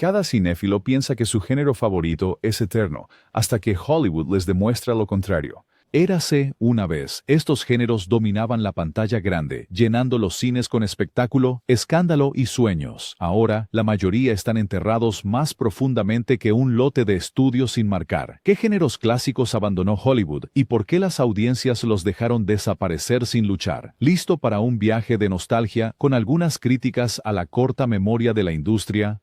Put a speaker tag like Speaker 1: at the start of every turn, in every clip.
Speaker 1: Cada cinéfilo piensa que su género favorito es eterno, hasta que Hollywood les demuestra lo contrario. Érase una vez, estos géneros dominaban la pantalla grande, llenando los cines con espectáculo, escándalo y sueños. Ahora, la mayoría están enterrados más profundamente que un lote de estudio sin marcar. ¿Qué géneros clásicos abandonó Hollywood y por qué las audiencias los dejaron desaparecer sin luchar? ¿Listo para un viaje de nostalgia con algunas críticas a la corta memoria de la industria?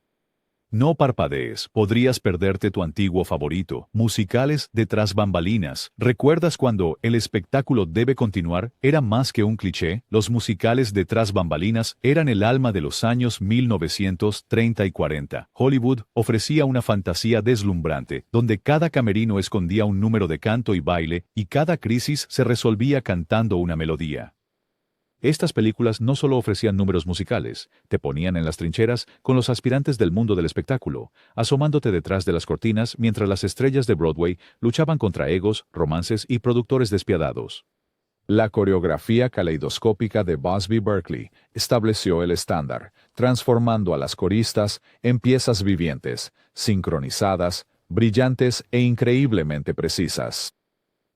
Speaker 1: No parpadees, podrías perderte tu antiguo favorito. Musicales de tras bambalinas. ¿Recuerdas cuando el espectáculo debe continuar era más que un cliché? Los musicales de tras bambalinas eran el alma de los años 1930 y 40. Hollywood ofrecía una fantasía deslumbrante, donde cada camerino escondía un número de canto y baile, y cada crisis se resolvía cantando una melodía. Estas películas no solo ofrecían números musicales, te ponían en las trincheras con los aspirantes del mundo del espectáculo, asomándote detrás de las cortinas mientras las estrellas de Broadway luchaban contra egos, romances y productores despiadados. La coreografía caleidoscópica de Busby Berkeley estableció el estándar, transformando a las coristas en piezas vivientes, sincronizadas, brillantes e increíblemente precisas.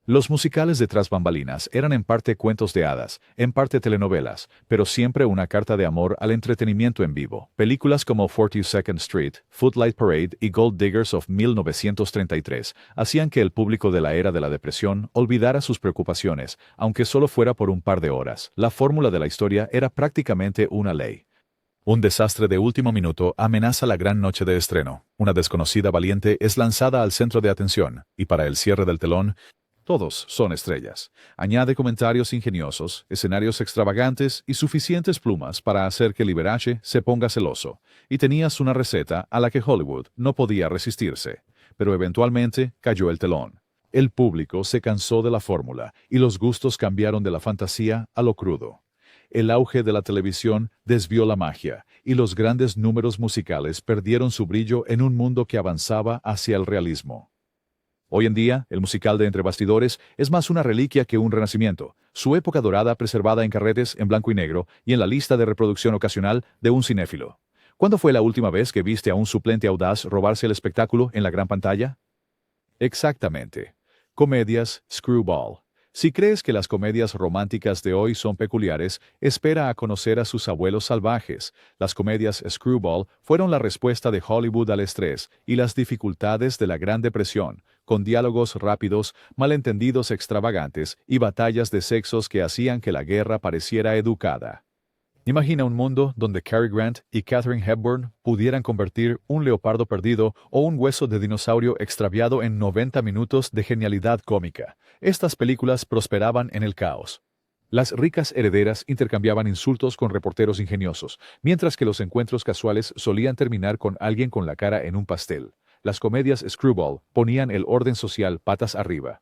Speaker 1: Los musicales de tras bambalinas eran en parte cuentos de hadas, en parte telenovelas, pero siempre una carta de amor al entretenimiento en vivo. Películas como 42nd Street, Footlight Parade y Gold Diggers of 1933 hacían que el público de la era de la depresión olvidara sus preocupaciones, aunque solo fuera por un par de horas. La fórmula de la historia era prácticamente una ley. Un desastre de último minuto amenaza la gran noche de estreno. Una desconocida valiente es lanzada al centro de atención, y para el cierre del telón, todos son estrellas. Añade comentarios ingeniosos, escenarios extravagantes y suficientes plumas para hacer que Liberace se ponga celoso. Y tenías una receta a la que Hollywood no podía resistirse. Pero eventualmente cayó el telón. El público se cansó de la fórmula y los gustos cambiaron de la fantasía a lo crudo. El auge de la televisión desvió la magia y los grandes números musicales perdieron su brillo en un mundo que avanzaba hacia el realismo. Hoy en día, el musical de Entre Bastidores es más una reliquia que un renacimiento, su época dorada preservada en carretes en blanco y negro y en la lista de reproducción ocasional de un cinéfilo. ¿Cuándo fue la última vez que viste a un suplente audaz robarse el espectáculo en la gran pantalla? Exactamente. Comedias Screwball. Si crees que las comedias románticas de hoy son peculiares, espera a conocer a sus abuelos salvajes. Las comedias Screwball fueron la respuesta de Hollywood al estrés y las dificultades de la Gran Depresión, con diálogos rápidos, malentendidos extravagantes y batallas de sexos que hacían que la guerra pareciera educada. Imagina un mundo donde Cary Grant y Katharine Hepburn pudieran convertir un leopardo perdido o un hueso de dinosaurio extraviado en 90 minutos de genialidad cómica. Estas películas prosperaban en el caos. Las ricas herederas intercambiaban insultos con reporteros ingeniosos, mientras que los encuentros casuales solían terminar con alguien con la cara en un pastel. Las comedias Screwball ponían el orden social patas arriba.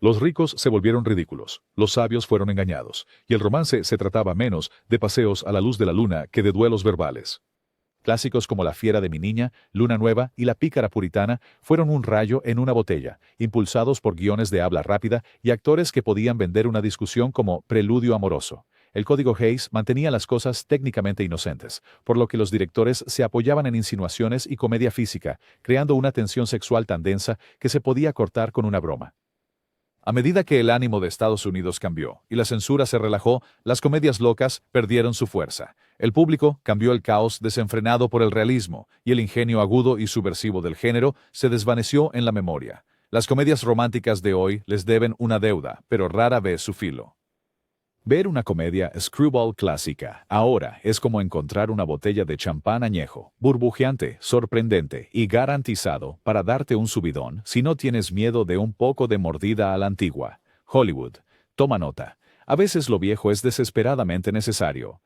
Speaker 1: Los ricos se volvieron ridículos, los sabios fueron engañados, y el romance se trataba menos de paseos a la luz de la luna que de duelos verbales. Clásicos como La fiera de mi niña, Luna Nueva y La pícara puritana fueron un rayo en una botella, impulsados por guiones de habla rápida y actores que podían vender una discusión como preludio amoroso. El código Hays mantenía las cosas técnicamente inocentes, por lo que los directores se apoyaban en insinuaciones y comedia física, creando una tensión sexual tan densa que se podía cortar con una broma. A medida que el ánimo de Estados Unidos cambió y la censura se relajó, las comedias locas perdieron su fuerza. El público cambió el caos desenfrenado por el realismo, y el ingenio agudo y subversivo del género se desvaneció en la memoria. Las comedias románticas de hoy les deben una deuda, pero rara vez su filo. Ver una comedia Screwball clásica ahora es como encontrar una botella de champán añejo, burbujeante, sorprendente y garantizado para darte un subidón si no tienes miedo de un poco de mordida a la antigua. Hollywood, toma nota. A veces lo viejo es desesperadamente necesario.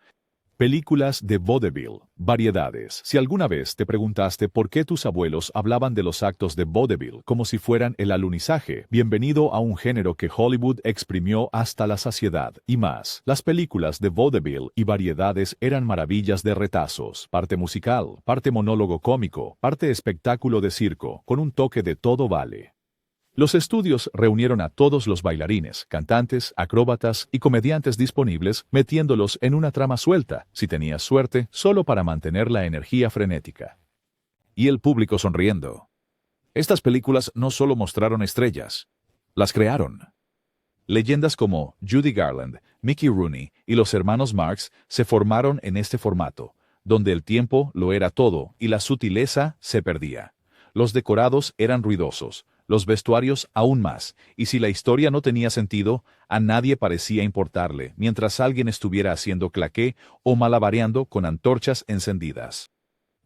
Speaker 1: Películas de vodevil, variedades. Si alguna vez te preguntaste por qué tus abuelos hablaban de los actos de vodevil como si fueran el alunizaje, bienvenido a un género que Hollywood exprimió hasta la saciedad. Y más, las películas de vodevil y variedades eran maravillas de retazos, parte musical, parte monólogo cómico, parte espectáculo de circo, con un toque de todo vale. Los estudios reunieron a todos los bailarines, cantantes, acróbatas y comediantes disponibles, metiéndolos en una trama suelta, si tenías suerte, solo para mantener la energía frenética. y el público sonriendo. Estas películas no solo mostraron estrellas, las crearon. Leyendas como Judy Garland, Mickey Rooney y los hermanos Marx se formaron en este formato, donde el tiempo lo era todo y la sutileza se perdía. Los decorados eran ruidosos, los vestuarios aún más, y si la historia no tenía sentido, a nadie parecía importarle, mientras alguien estuviera haciendo claqué o malabareando con antorchas encendidas.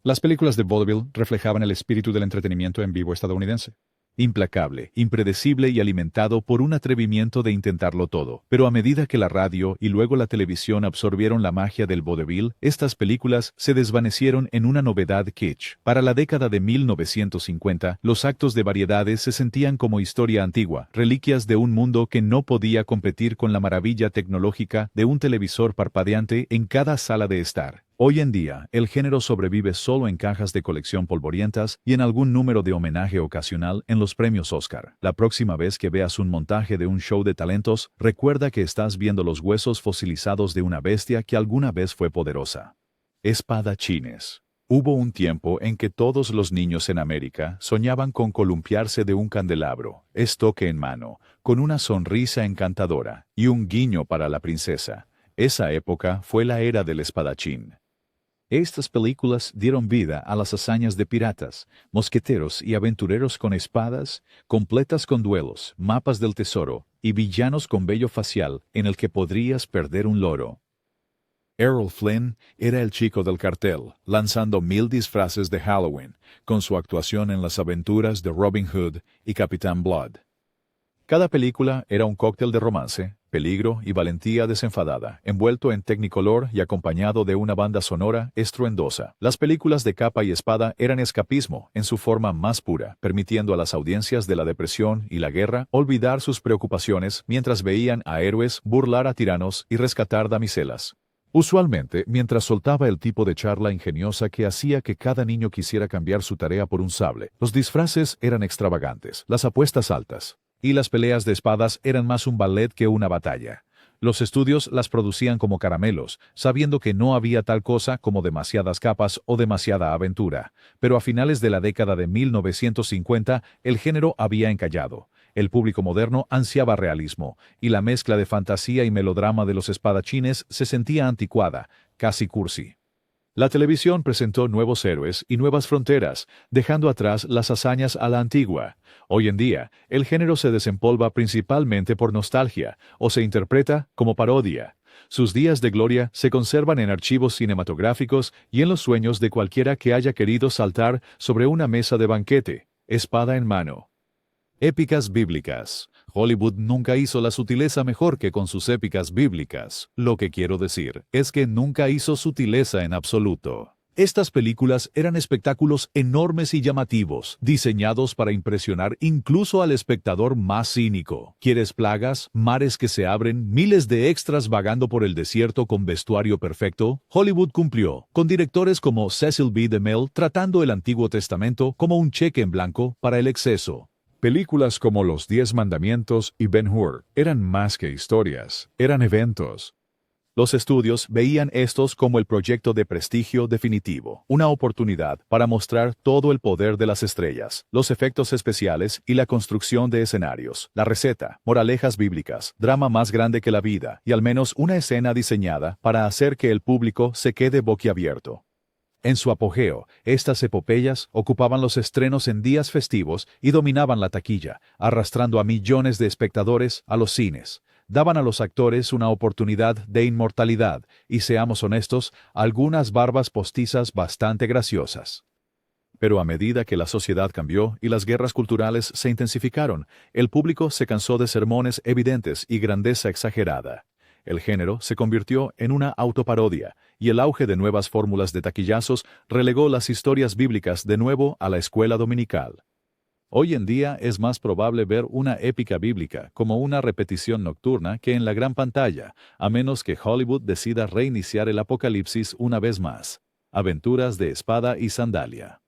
Speaker 2: Las películas de vaudeville reflejaban el espíritu del entretenimiento en vivo estadounidense.
Speaker 1: Implacable, impredecible y alimentado por un atrevimiento de intentarlo todo. Pero a medida que la radio y luego la televisión absorbieron la magia del vaudeville, estas películas se desvanecieron en una novedad kitsch. Para la década de 1950, los actos de variedades se sentían como historia antigua, reliquias de un mundo que no podía competir con la maravilla tecnológica de un televisor parpadeante en cada sala de estar. Hoy en día, el género sobrevive solo en cajas de colección polvorientas y en algún número de homenaje ocasional en los premios Oscar. La próxima vez que veas un montaje de un show de talentos, recuerda que estás viendo los huesos fosilizados de una bestia que alguna vez fue poderosa. Espadachines. Hubo un tiempo en que todos los niños en América soñaban con columpiarse de un candelabro, estoque en mano, con una sonrisa encantadora y un guiño para la princesa. Esa época fue la era del espadachín. Estas películas dieron vida a las hazañas de piratas, mosqueteros y aventureros con espadas, completas con duelos, mapas del tesoro y villanos con vello facial en el que podrías perder un loro. Errol Flynn era el chico del cartel, lanzando 1000 disfraces de Halloween, con su actuación en las aventuras de Robin Hood y Capitán Blood. Cada película era un cóctel de romance, peligro y valentía desenfadada, envuelto en Technicolor y acompañado de una banda sonora estruendosa. Las películas de capa y espada eran escapismo en su forma más pura, permitiendo a las audiencias de la depresión y la guerra olvidar sus preocupaciones mientras veían a héroes burlar a tiranos y rescatar damiselas. Usualmente, mientras soltaba el tipo de charla ingeniosa que hacía que cada niño quisiera cambiar su tarea por un sable, los disfraces eran extravagantes, las apuestas altas. Y las peleas de espadas eran más un ballet que una batalla. Los estudios las producían como caramelos, sabiendo que no había tal cosa como demasiadas capas o demasiada aventura. Pero a finales de la década de 1950, el género había encallado. El público moderno ansiaba realismo, y la mezcla de fantasía y melodrama de los espadachines se sentía anticuada, casi cursi. La televisión presentó nuevos héroes y nuevas fronteras, dejando atrás las hazañas a la antigua. Hoy en día, el género se desempolva principalmente por nostalgia, o se interpreta como parodia. Sus días de gloria se conservan en archivos cinematográficos y en los sueños de cualquiera que haya querido saltar sobre una mesa de banquete, espada en mano. Épicas bíblicas. Hollywood nunca hizo la sutileza mejor que con sus épicas bíblicas. Lo que quiero decir es que nunca hizo sutileza en absoluto. Estas películas eran espectáculos enormes y llamativos, diseñados para impresionar incluso al espectador más cínico. ¿Quieres plagas, mares que se abren, miles de extras vagando por el desierto con vestuario perfecto? Hollywood cumplió, con directores como Cecil B. DeMille tratando el Antiguo Testamento como un cheque en blanco para el exceso. Películas como Los 10 Mandamientos y Ben-Hur eran más que historias, eran eventos. Los estudios veían estos como el proyecto de prestigio definitivo, una oportunidad para mostrar todo el poder de las estrellas, los efectos especiales y la construcción de escenarios, la receta, moralejas bíblicas, drama más grande que la vida y al menos una escena diseñada para hacer que el público se quede boquiabierto. En su apogeo, estas epopeyas ocupaban los estrenos en días festivos y dominaban la taquilla, arrastrando a millones de espectadores a los cines. Daban a los actores una oportunidad de inmortalidad y, seamos honestos, algunas barbas postizas bastante graciosas. Pero a medida que la sociedad cambió y las guerras culturales se intensificaron, el público se cansó de sermones evidentes y grandeza exagerada. El género se convirtió en una autoparodia, y el auge de nuevas fórmulas de taquillazos relegó las historias bíblicas de nuevo a la escuela dominical. Hoy en día es más probable ver una épica bíblica como una repetición nocturna que en la gran pantalla, a menos que Hollywood decida reiniciar el apocalipsis una vez más. Aventuras de espada y sandalia.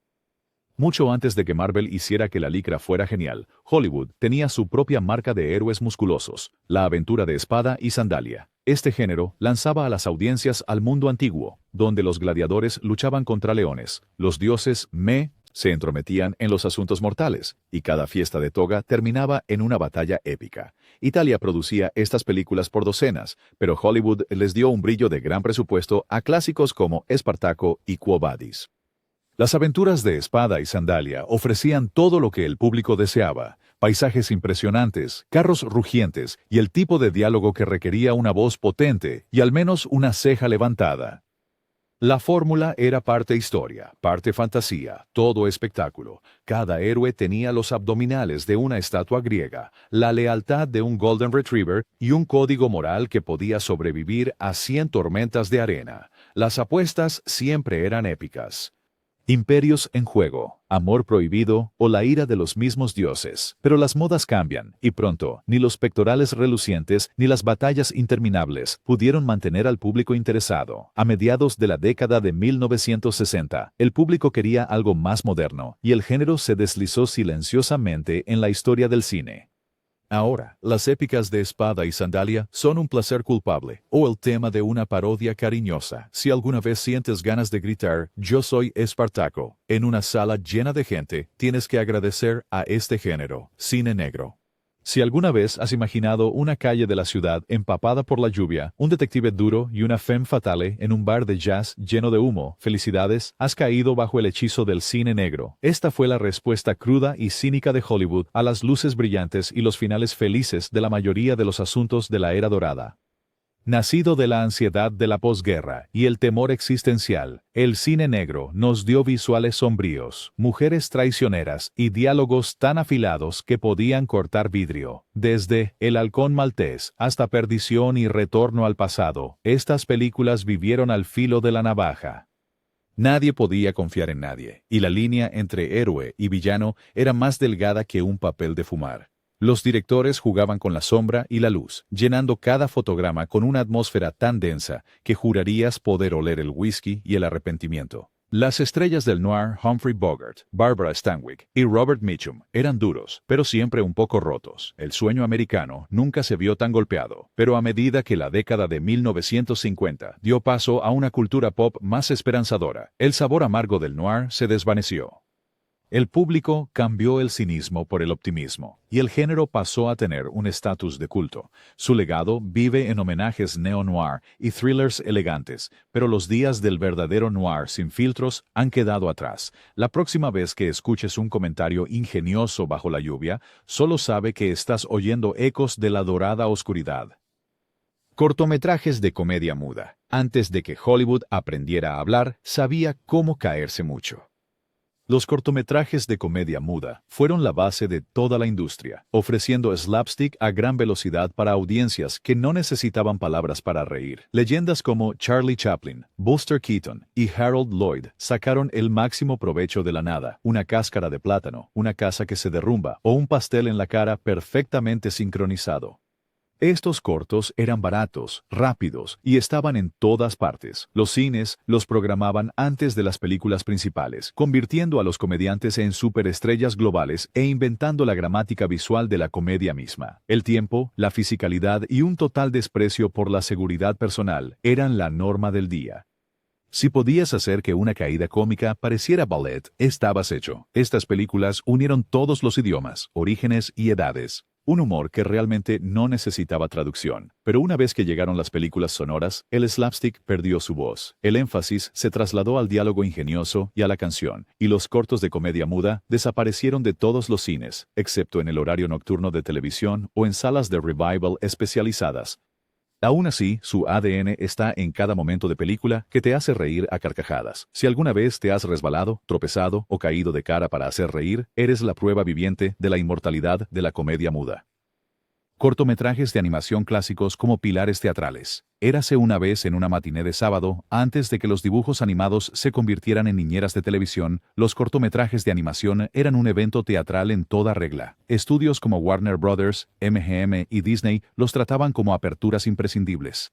Speaker 1: Mucho antes de que Marvel hiciera que la licra fuera genial, Hollywood tenía su propia marca de héroes musculosos, la aventura de espada y sandalia. Este género lanzaba a las audiencias al mundo antiguo, donde los gladiadores luchaban contra leones, los dioses Me Se entrometían en los asuntos mortales, y cada fiesta de toga terminaba en una batalla épica. Italia producía estas películas por docenas, pero Hollywood les dio un brillo de gran presupuesto a clásicos como Espartaco y Quo Vadis. Las aventuras de Espada y Sandalia ofrecían todo lo que el público deseaba: paisajes impresionantes, carros rugientes y el tipo de diálogo que requería una voz potente y al menos una ceja levantada. La fórmula era parte historia, parte fantasía, todo espectáculo. Cada héroe tenía los abdominales de una estatua griega, la lealtad de un Golden Retriever y un código moral que podía sobrevivir a 100 tormentas de arena. Las apuestas siempre eran épicas. Imperios en juego, amor prohibido o la ira de los mismos dioses. Pero las modas cambian, y pronto, ni los pectorales relucientes ni las batallas interminables pudieron mantener al público interesado. A mediados de la década de 1960, el público quería algo más moderno, y el género se deslizó silenciosamente en la historia del cine. Ahora, las épicas de Espada y Sandalia son un placer culpable, o el tema de una parodia cariñosa. Si alguna vez sientes ganas de gritar "Yo soy Espartaco" en una sala llena de gente, tienes que agradecer a este género, cine negro. Si alguna vez has imaginado una calle de la ciudad empapada por la lluvia, un detective duro y una femme fatale en un bar de jazz lleno de humo, felicidades, has caído bajo el hechizo del cine negro. Esta fue la respuesta cruda y cínica de Hollywood a las luces brillantes y los finales felices de la mayoría de los asuntos de la era dorada. Nacido de la ansiedad de la posguerra y el temor existencial, el cine negro nos dio visuales sombríos, mujeres traicioneras y diálogos tan afilados que podían cortar vidrio. Desde El halcón maltés hasta Perdición y Retorno al pasado, estas películas vivieron al filo de la navaja. Nadie podía confiar en nadie, y la línea entre héroe y villano era más delgada que un papel de fumar. Los directores jugaban con la sombra y la luz, llenando cada fotograma con una atmósfera tan densa que jurarías poder oler el whisky y el arrepentimiento. Las estrellas del noir Humphrey Bogart, Barbara Stanwyck y Robert Mitchum eran duros, pero siempre un poco rotos. El sueño americano nunca se vio tan golpeado, pero a medida que la década de 1950 dio paso a una cultura pop más esperanzadora, el sabor amargo del noir se desvaneció. El público cambió el cinismo por el optimismo, y el género pasó a tener un estatus de culto. Su legado vive en homenajes neo-noir y thrillers elegantes, pero los días del verdadero noir sin filtros han quedado atrás. La próxima vez que escuches un comentario ingenioso bajo la lluvia, solo sabe que estás oyendo ecos de la dorada oscuridad. Cortometrajes de comedia muda. Antes de que Hollywood aprendiera a hablar, sabía cómo caerse mucho. Los cortometrajes de comedia muda fueron la base de toda la industria, ofreciendo slapstick a gran velocidad para audiencias que no necesitaban palabras para reír. Leyendas como Charlie Chaplin, Buster Keaton y Harold Lloyd sacaron el máximo provecho de la nada: una cáscara de plátano, una casa que se derrumba o un pastel en la cara perfectamente sincronizado. Estos cortos eran baratos, rápidos y estaban en todas partes. Los cines los programaban antes de las películas principales, convirtiendo a los comediantes en superestrellas globales e inventando la gramática visual de la comedia misma. El tiempo, la fisicalidad y un total desprecio por la seguridad personal eran la norma del día. Si podías hacer que una caída cómica pareciera ballet, estabas hecho. Estas películas unieron todos los idiomas, orígenes y edades. Un humor que realmente no necesitaba traducción. Pero una vez que llegaron las películas sonoras, el slapstick perdió su voz. El énfasis se trasladó al diálogo ingenioso y a la canción, y los cortos de comedia muda desaparecieron de todos los cines, excepto en el horario nocturno de televisión o en salas de revival especializadas. Aún así, su ADN está en cada momento de película que te hace reír a carcajadas. Si alguna vez te has resbalado, tropezado o caído de cara para hacer reír, eres la prueba viviente de la inmortalidad de la comedia muda. Cortometrajes de animación clásicos como pilares teatrales. Érase una vez en una matiné de sábado, antes de que los dibujos animados se convirtieran en niñeras de televisión, los cortometrajes de animación eran un evento teatral en toda regla. Estudios como Warner Brothers, MGM y Disney los trataban como aperturas imprescindibles.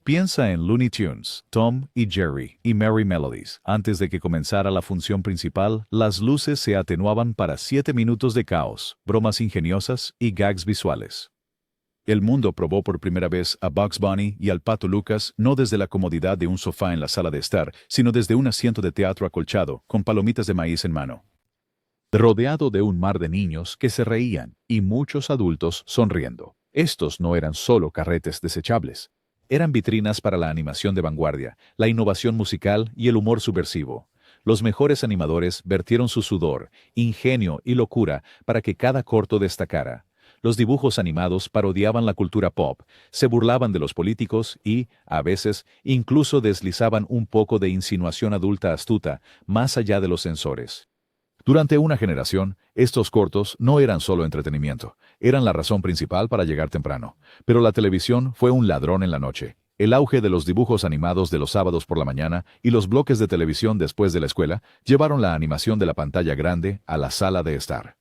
Speaker 1: Piensa en Looney Tunes, Tom y Jerry y Merry Melodies. Antes de que comenzara la función principal, las luces se atenuaban para 7 minutos de caos, bromas ingeniosas y gags visuales. El mundo probó por primera vez a Bugs Bunny y al Pato Lucas no desde la comodidad de un sofá en la sala de estar, sino desde un asiento de teatro acolchado, con palomitas de maíz en mano. rodeado de un mar de niños que se reían y muchos adultos sonriendo. Estos no eran solo carretes desechables. Eran vitrinas para la animación de vanguardia, la innovación musical y el humor subversivo. Los mejores animadores vertieron su sudor, ingenio y locura para que cada corto destacara. Los dibujos animados parodiaban la cultura pop, se burlaban de los políticos y, a veces, incluso deslizaban un poco de insinuación adulta astuta más allá de los censores. Durante una generación, estos cortos no eran solo entretenimiento, eran la razón principal para llegar temprano. Pero la televisión fue un ladrón en la noche. El auge de los dibujos animados de los sábados por la mañana y los bloques de televisión después de la escuela llevaron la animación de la pantalla grande a la sala de estar.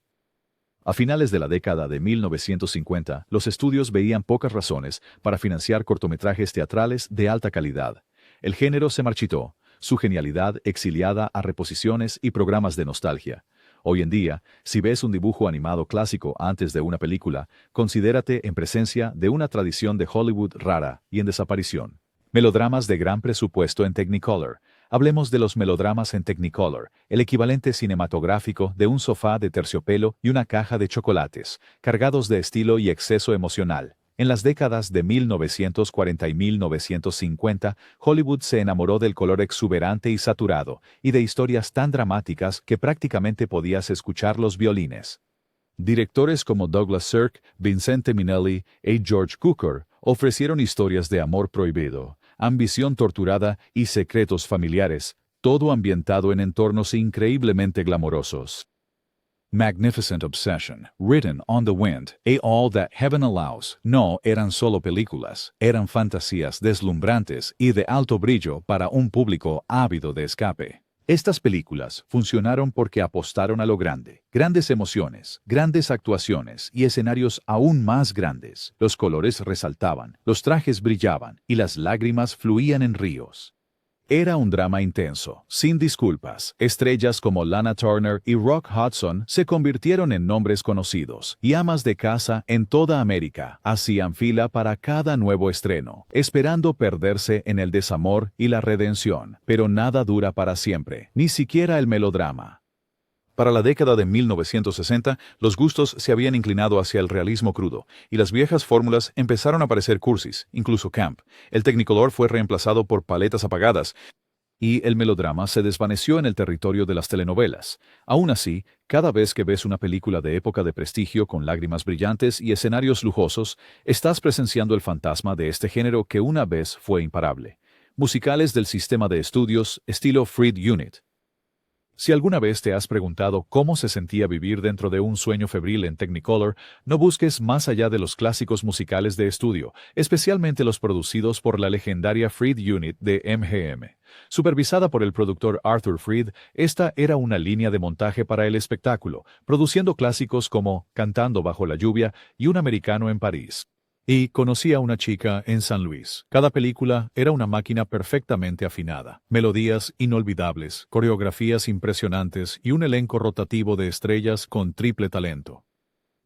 Speaker 1: A finales de la década de 1950, los estudios veían pocas razones para financiar cortometrajes teatrales de alta calidad. El género se marchitó, su genialidad exiliada a reposiciones y programas de nostalgia. Hoy en día, si ves un dibujo animado clásico antes de una película, considérate en presencia de una tradición de Hollywood rara y en desaparición. Melodramas de gran presupuesto en Technicolor. Hablemos de los melodramas en Technicolor, el equivalente cinematográfico de un sofá de terciopelo y una caja de chocolates, cargados de estilo y exceso emocional. En las décadas de 1940 y 1950, Hollywood se enamoró del color exuberante y saturado, y de historias tan dramáticas que prácticamente podías escuchar los violines. Directores como Douglas Sirk, Vincente Minnelli y George Cukor ofrecieron historias de amor prohibido, ambición torturada y secretos familiares, todo ambientado en entornos increíblemente glamorosos. Magnificent Obsession, Written on the Wind, y All That Heaven Allows no eran solo películas, eran fantasías deslumbrantes y de alto brillo para un público ávido de escape. Estas películas funcionaron porque apostaron a lo grande, grandes emociones, grandes actuaciones y escenarios aún más grandes. Los colores resaltaban, los trajes brillaban y las lágrimas fluían en ríos. Era un drama intenso, sin disculpas. Estrellas como Lana Turner y Rock Hudson se convirtieron en nombres conocidos, y amas de casa en toda América hacían fila para cada nuevo estreno, esperando perderse en el desamor y la redención. Pero nada dura para siempre, ni siquiera el melodrama. Para la década de 1960, los gustos se habían inclinado hacia el realismo crudo, y las viejas fórmulas empezaron a parecer cursis, incluso camp. El Technicolor fue reemplazado por paletas apagadas, y el melodrama se desvaneció en el territorio de las telenovelas. Aún así, cada vez que ves una película de época de prestigio con lágrimas brillantes y escenarios lujosos, estás presenciando el fantasma de este género que una vez fue imparable. Musicales del sistema de estudios, estilo Fried Unit. Si alguna vez te has preguntado cómo se sentía vivir dentro de un sueño febril en Technicolor, no busques más allá de los clásicos musicales de estudio, especialmente los producidos por la legendaria Fried Unit de MGM. Supervisada por el productor Arthur Fried, esta era una línea de montaje para el espectáculo, produciendo clásicos como Cantando bajo la lluvia y Un americano en París. Y Conocí a una chica en San Luis. Cada película era una máquina perfectamente afinada. Melodías inolvidables, coreografías impresionantes y un elenco rotativo de estrellas con triple talento.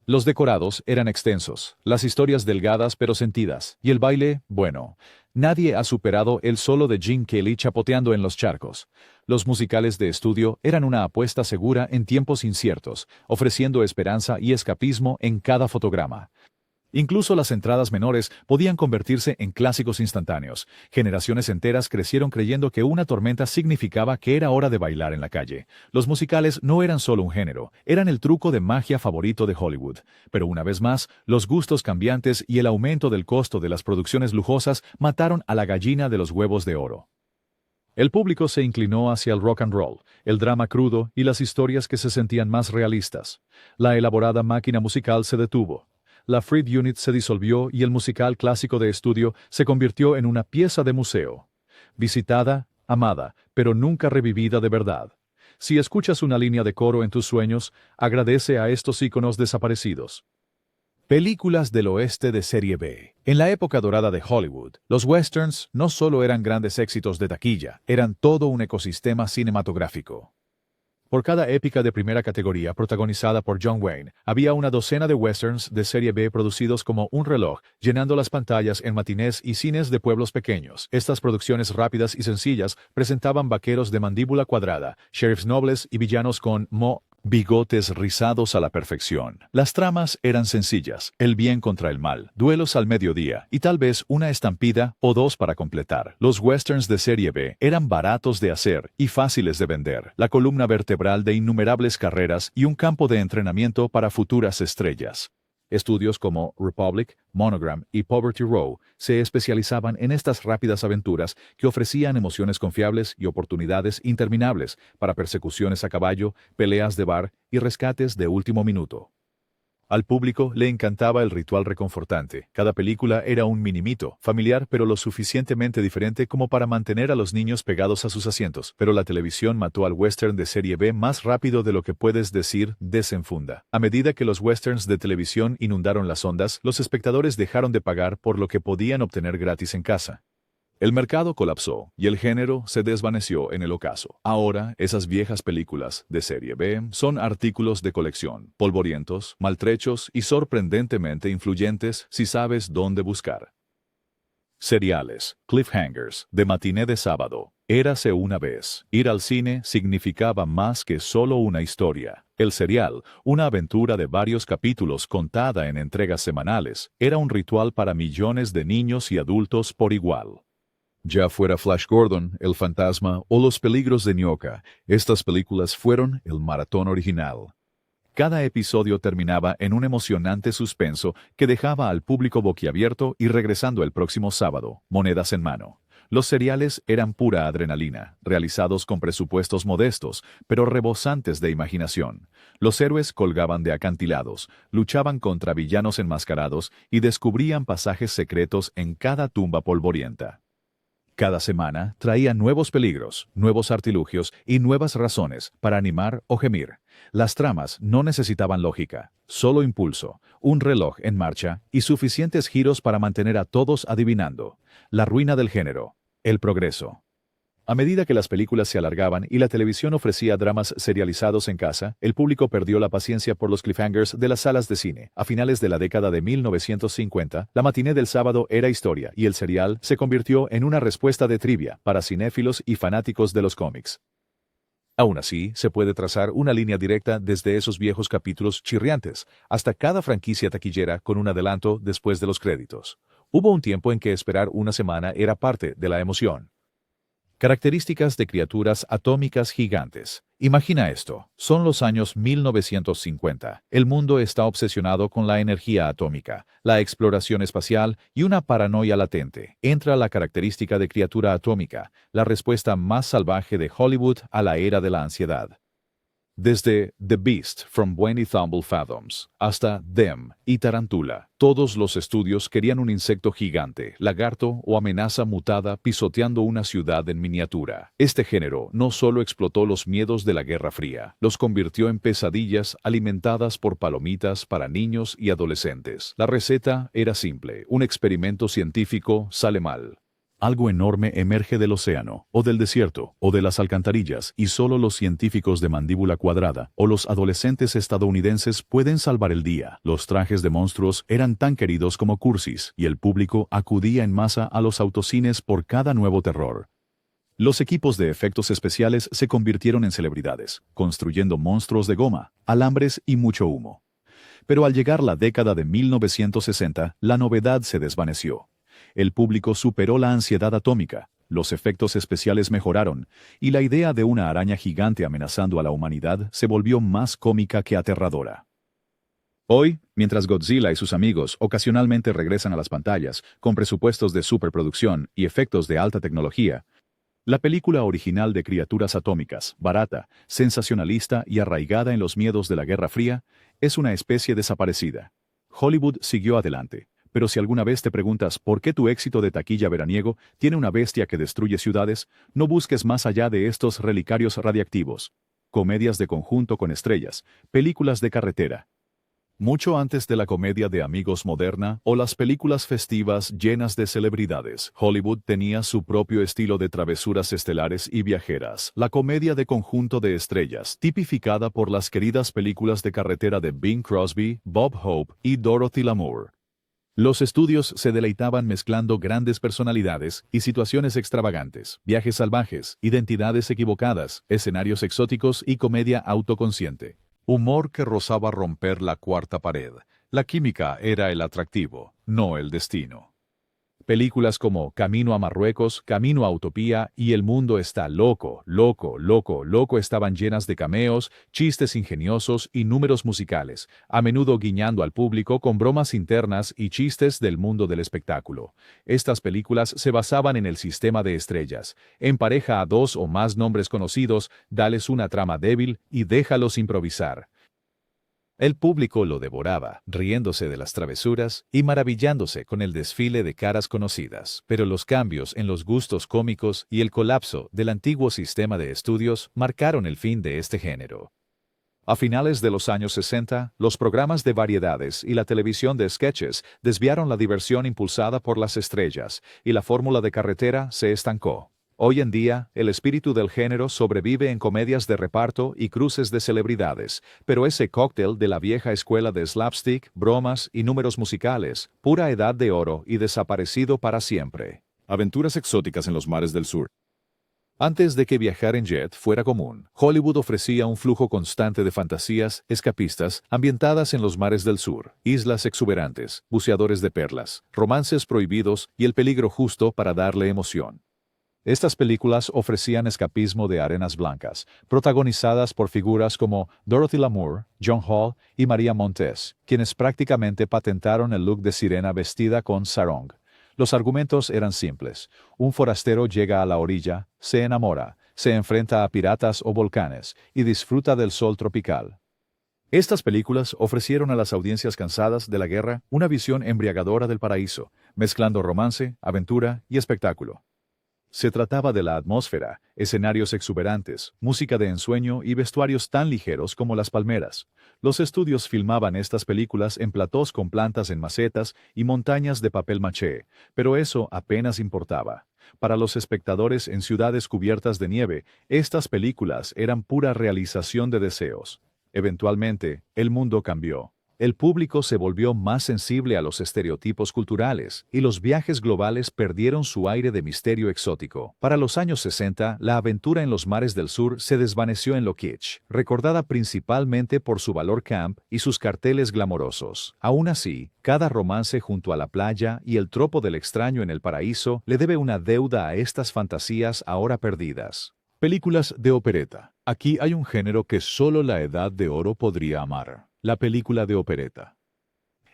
Speaker 1: Los decorados eran extensos, las historias delgadas pero sentidas, y el baile, bueno, nadie ha superado el solo de Gene Kelly chapoteando en los charcos. Los musicales de estudio eran una apuesta segura en tiempos inciertos, ofreciendo esperanza y escapismo en cada fotograma. Incluso las entradas menores podían convertirse en clásicos instantáneos. Generaciones enteras crecieron creyendo que una tormenta significaba que era hora de bailar en la calle. Los musicales no eran solo un género, eran el truco de magia favorito de Hollywood. Pero una vez más, los gustos cambiantes y el aumento del costo de las producciones lujosas mataron a la gallina de los huevos de oro. El público se inclinó hacia el rock and roll, el drama crudo y las historias que se sentían más realistas. La elaborada máquina musical se detuvo. La Fried Unit se disolvió y el musical clásico de estudio se convirtió en una pieza de museo. Visitada, amada, pero nunca revivida de verdad. Si escuchas una línea de coro en tus sueños, agradece a estos íconos desaparecidos. Películas del oeste de serie B. En la época dorada de Hollywood, los westerns no solo eran grandes éxitos de taquilla, eran todo un ecosistema cinematográfico. Por cada épica de primera categoría protagonizada por John Wayne, había una docena de westerns de serie B producidos como un reloj, llenando las pantallas en matinés y cines de pueblos pequeños. Estas producciones rápidas y sencillas presentaban vaqueros de mandíbula cuadrada, sheriffs nobles y villanos con Bigotes rizados a la perfección. Las tramas eran sencillas, el bien contra el mal, duelos al mediodía y tal vez una estampida o dos para completar. Los westerns de serie B eran baratos de hacer y fáciles de vender, la columna vertebral de innumerables carreras y un campo de entrenamiento para futuras estrellas. Estudios como Republic, Monogram y Poverty Row se especializaban en estas rápidas aventuras que ofrecían emociones confiables y oportunidades interminables para persecuciones a caballo, peleas de bar y rescates de último minuto. Al público le encantaba el ritual reconfortante. Cada película era un mini-mito, familiar pero lo suficientemente diferente como para mantener a los niños pegados a sus asientos. Pero la televisión mató al western de serie B más rápido de lo que puedes decir desenfunda. A medida que los westerns de televisión inundaron las ondas, los espectadores dejaron de pagar por lo que podían obtener gratis en casa. El mercado colapsó y el género se desvaneció en el ocaso. Ahora, esas viejas películas de serie B son artículos de colección, polvorientos, maltrechos y sorprendentemente influyentes si sabes dónde buscar. Seriales, cliffhangers, de matiné de sábado. Érase una vez. Ir al cine significaba más que solo una historia. El serial, una aventura de varios capítulos contada en entregas semanales, era un ritual para millones de niños y adultos por igual. Ya fuera Flash Gordon, El Fantasma o Los Peligros de Ñoca, estas películas fueron el maratón original. Cada episodio terminaba en un emocionante suspenso que dejaba al público boquiabierto y regresando el próximo sábado, monedas en mano. Los seriales eran pura adrenalina, realizados con presupuestos modestos, pero rebosantes de imaginación. Los héroes colgaban de acantilados, luchaban contra villanos enmascarados y descubrían pasajes secretos en cada tumba polvorienta. Cada semana traía nuevos peligros, nuevos artilugios y nuevas razones para animar o gemir. Las tramas no necesitaban lógica, solo impulso, un reloj en marcha y suficientes giros para mantener a todos adivinando. La ruina del género, el progreso. A medida que las películas se alargaban y la televisión ofrecía dramas serializados en casa, el público perdió la paciencia por los cliffhangers de las salas de cine. A finales de la década de 1950, la matiné del sábado era historia y el serial se convirtió en una respuesta de trivia para cinéfilos y fanáticos de los cómics. Aún así, se puede trazar una línea directa desde esos viejos capítulos chirriantes hasta cada franquicia taquillera con un adelanto después de los créditos. Hubo un tiempo en que esperar una semana era parte de la emoción. Características de criaturas atómicas gigantes. Imagina esto, son los años 1950. El mundo está obsesionado con la energía atómica, la exploración espacial y una paranoia latente. Entra la característica de criatura atómica, la respuesta más salvaje de Hollywood a la era de la ansiedad. Desde The Beast from When Thumble Fathoms hasta Them y Tarantula, todos los estudios querían un insecto gigante, lagarto o amenaza mutada pisoteando una ciudad en miniatura. Este género no solo explotó los miedos de la Guerra Fría, los convirtió en pesadillas alimentadas por palomitas para niños y adolescentes. La receta era simple, un experimento científico sale mal. Algo enorme emerge del océano, o del desierto, o de las alcantarillas, y solo los científicos de mandíbula cuadrada o los adolescentes estadounidenses pueden salvar el día. Los trajes de monstruos eran tan queridos como cursis, y el público acudía en masa a los autocines por cada nuevo terror. Los equipos de efectos especiales se convirtieron en celebridades, construyendo monstruos de goma, alambres y mucho humo. Pero al llegar la década de 1960, la novedad se desvaneció. El público superó la ansiedad atómica, los efectos especiales mejoraron, y la idea de una araña gigante amenazando a la humanidad se volvió más cómica que aterradora. Hoy, mientras Godzilla y sus amigos ocasionalmente regresan a las pantallas con presupuestos de superproducción y efectos de alta tecnología, la película original de criaturas atómicas, barata, sensacionalista y arraigada en los miedos de la Guerra Fría, es una especie desaparecida. Hollywood siguió adelante. Pero si alguna vez te preguntas por qué tu éxito de taquilla veraniego tiene una bestia que destruye ciudades, no busques más allá de estos relicarios radiactivos. Comedias de conjunto con estrellas, películas de carretera. Mucho antes de la comedia de amigos moderna o las películas festivas llenas de celebridades, Hollywood tenía su propio estilo de travesuras estelares y viajeras. La comedia de conjunto de estrellas, tipificada por las queridas películas de carretera de Bing Crosby, Bob Hope y Dorothy Lamour. Los estudios se deleitaban mezclando grandes personalidades y situaciones extravagantes, viajes salvajes, identidades equivocadas, escenarios exóticos y comedia autoconsciente. Humor que rozaba romper la cuarta pared. La química era el atractivo, no el destino. Películas como Camino a Marruecos, Camino a Utopía y El mundo está loco, loco, loco, loco estaban llenas de cameos, chistes ingeniosos y números musicales, a menudo guiñando al público con bromas internas y chistes del mundo del espectáculo. Estas películas se basaban en el sistema de estrellas. Empareja a dos o más nombres conocidos, dales una trama débil y déjalos improvisar. El público lo devoraba, riéndose de las travesuras y maravillándose con el desfile de caras conocidas, pero los cambios en los gustos cómicos y el colapso del antiguo sistema de estudios marcaron el fin de este género. A finales de los años 60, los programas de variedades y la televisión de sketches desviaron la diversión impulsada por las estrellas, y la fórmula de carretera se estancó. Hoy en día, el espíritu del género sobrevive en comedias de reparto y cruces de celebridades, pero ese cóctel de la vieja escuela de slapstick, bromas y números musicales, pura edad de oro y desaparecido para siempre. Aventuras exóticas en los mares del sur. Antes de que viajar en jet fuera común, Hollywood ofrecía un flujo constante de fantasías escapistas ambientadas en los mares del sur, islas exuberantes, buceadores de perlas, romances prohibidos y el peligro justo para darle emoción. Estas películas ofrecían escapismo de arenas blancas, protagonizadas por figuras como Dorothy Lamour, John Hall y María Montez, quienes prácticamente patentaron el look de sirena vestida con sarong. Los argumentos eran simples. Un forastero llega a la orilla, se enamora, se enfrenta a piratas o volcanes y disfruta del sol tropical. Estas películas ofrecieron a las audiencias cansadas de la guerra una visión embriagadora del paraíso, mezclando romance, aventura y espectáculo. Se trataba de la atmósfera, escenarios exuberantes, música de ensueño y vestuarios tan ligeros como las palmeras. Los estudios filmaban estas películas en platós con plantas en macetas y montañas de papel maché, pero eso apenas importaba. Para los espectadores en ciudades cubiertas de nieve, estas películas eran pura realización de deseos. Eventualmente, el mundo cambió. El público se volvió más sensible a los estereotipos culturales, y los viajes globales perdieron su aire de misterio exótico. Para los años 60, la aventura en los mares del sur se desvaneció en lo kitsch, recordada principalmente por su valor camp y sus carteles glamorosos. Aún así, cada romance junto a la playa y el tropo del extraño en el paraíso le debe una deuda a estas fantasías ahora perdidas. Películas de opereta. Aquí hay un género que solo la Edad de Oro podría amar. La película de opereta.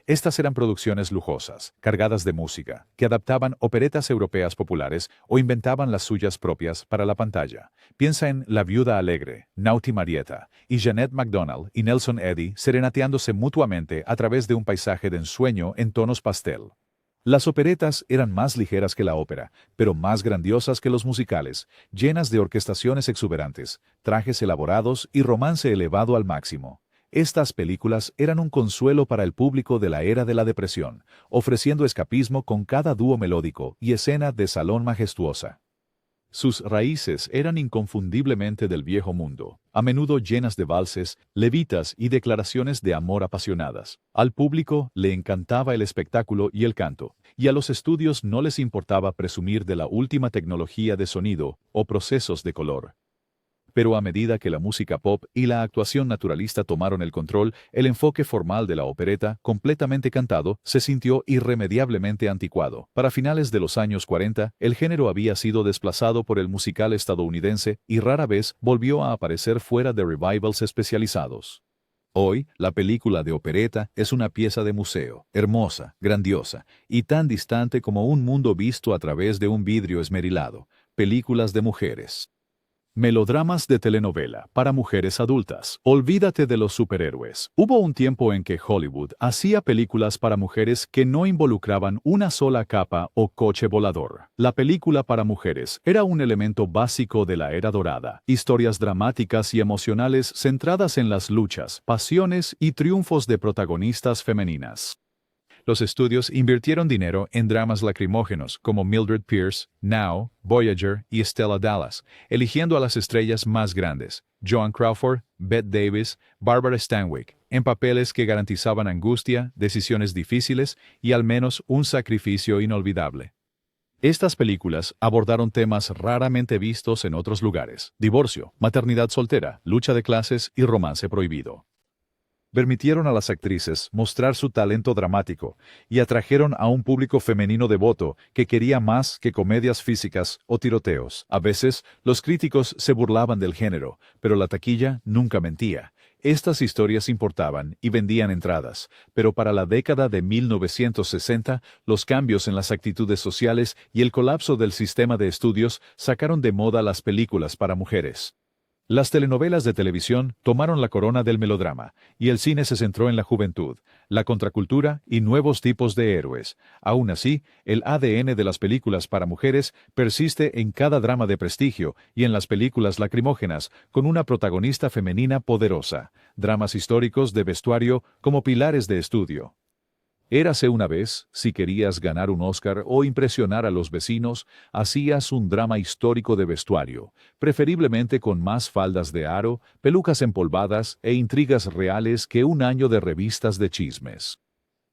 Speaker 1: Estas eran producciones lujosas, cargadas de música, que adaptaban operetas europeas populares o inventaban las suyas propias para la pantalla. Piensa en La Viuda Alegre, Naughty Marietta, y Jeanette MacDonald y Nelson Eddy serenateándose mutuamente a través de un paisaje de ensueño en tonos pastel. Las operetas eran más ligeras que la ópera, pero más grandiosas que los musicales, llenas de orquestaciones exuberantes, trajes elaborados y romance elevado al máximo. Estas películas eran un consuelo para el público de la era de la depresión, ofreciendo escapismo con cada dúo melódico y escena de salón majestuosa. Sus raíces eran inconfundiblemente del viejo mundo, a menudo llenas de valses, levitas y declaraciones de amor apasionadas. Al público le encantaba el espectáculo y el canto, y a los estudios no les importaba presumir de la última tecnología de sonido o procesos de color. Pero a medida que la música pop y la actuación naturalista tomaron el control, el enfoque formal de la opereta, completamente cantado, se sintió irremediablemente anticuado. Para finales de los años 40, el género había sido desplazado por el musical estadounidense y rara vez volvió a aparecer fuera de revivals especializados. Hoy, la película de opereta es una pieza de museo, hermosa, grandiosa, y tan distante como un mundo visto a través de un vidrio esmerilado. Películas de mujeres. Melodramas de telenovela para mujeres adultas. Olvídate de los superhéroes. Hubo un tiempo en que Hollywood hacía películas para mujeres que no involucraban una sola capa o coche volador. La película para mujeres era un elemento básico de la era dorada. Historias dramáticas y emocionales centradas en las luchas, pasiones y triunfos de protagonistas femeninas. Los estudios invirtieron dinero en dramas lacrimógenos como Mildred Pierce, Now, Voyager y Stella Dallas, eligiendo a las estrellas más grandes, Joan Crawford, Bette Davis, Barbara Stanwyck, en papeles que garantizaban angustia, decisiones difíciles y al menos un sacrificio inolvidable. Estas películas abordaron temas raramente vistos en otros lugares: divorcio, maternidad soltera, lucha de clases y romance prohibido. Permitieron a las actrices mostrar su talento dramático y atrajeron a un público femenino devoto que quería más que comedias físicas o tiroteos. A veces, los críticos se burlaban del género, pero la taquilla nunca mentía. Estas historias importaban y vendían entradas, pero para la década de 1960, los cambios en las actitudes sociales y el colapso del sistema de estudios sacaron de moda las películas para mujeres. Las telenovelas de televisión tomaron la corona del melodrama, y el cine se centró en la juventud, la contracultura y nuevos tipos de héroes. Aún así, el ADN de las películas para mujeres persiste en cada drama de prestigio y en las películas lacrimógenas, con una protagonista femenina poderosa, dramas históricos de vestuario como pilares de estudio. Érase una vez, si querías ganar un Oscar o impresionar a los vecinos, hacías un drama histórico de vestuario, preferiblemente con más faldas de aro, pelucas empolvadas e intrigas reales que un año de revistas de chismes.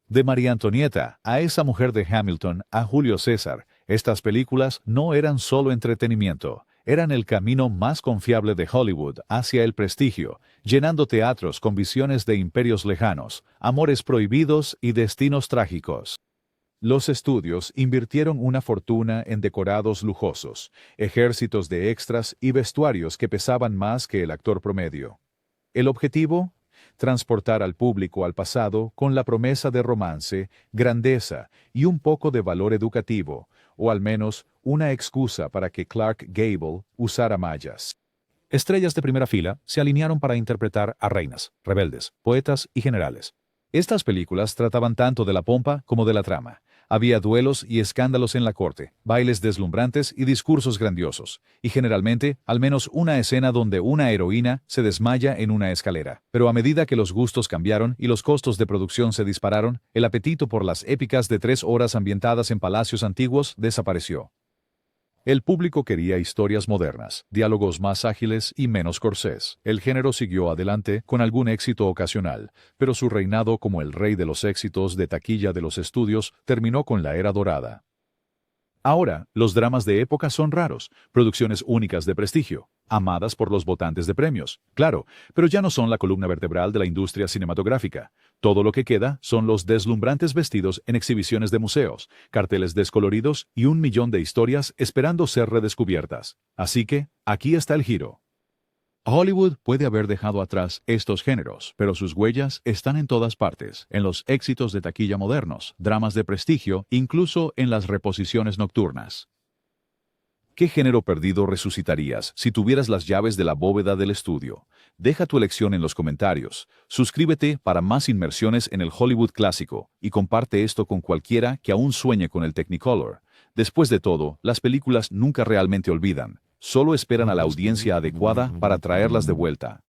Speaker 1: De María Antonieta a esa mujer de Hamilton a Julio César, estas películas no eran solo entretenimiento. Eran el camino más confiable de Hollywood hacia el prestigio, llenando teatros con visiones de imperios lejanos, amores prohibidos y destinos trágicos. Los estudios invirtieron una fortuna en decorados lujosos, ejércitos de extras y vestuarios que pesaban más que el actor promedio. ¿El objetivo? Transportar al público al pasado con la promesa de romance, grandeza y un poco de valor educativo, o al menos una excusa para que Clark Gable usara mallas.
Speaker 2: Estrellas de primera fila se alinearon para interpretar a reinas, rebeldes, poetas y generales.
Speaker 1: Estas películas trataban tanto de la pompa como de la trama. Había duelos y escándalos en la corte, bailes deslumbrantes y discursos grandiosos, y generalmente al menos una escena donde una heroína se desmaya en una escalera. Pero a medida que los gustos cambiaron y los costos de producción se dispararon, el apetito por las épicas de 3 horas ambientadas en palacios antiguos desapareció. El público quería historias modernas, diálogos más ágiles y menos corsés. El género siguió adelante con algún éxito ocasional, pero su reinado como el rey de los éxitos de taquilla de los estudios terminó con la era dorada. Ahora, los dramas de época son raros, producciones únicas de prestigio, amadas por los votantes de premios, claro, pero ya no son la columna vertebral de la industria cinematográfica. Todo lo que queda son los deslumbrantes vestidos en exhibiciones de museos, carteles descoloridos y 1 millón de historias esperando ser redescubiertas. Así que, aquí está el giro. Hollywood puede haber dejado atrás estos géneros, pero sus huellas están en todas partes, en los éxitos de taquilla modernos, dramas de prestigio, incluso en las reposiciones nocturnas. ¿Qué género perdido resucitarías si tuvieras las llaves de la bóveda del estudio? Deja tu elección en los comentarios. Suscríbete para más inmersiones en el Hollywood clásico y comparte esto con cualquiera que aún sueñe con el Technicolor. Después de todo, las películas nunca realmente olvidan. Solo esperan a la audiencia adecuada para traerlas de vuelta.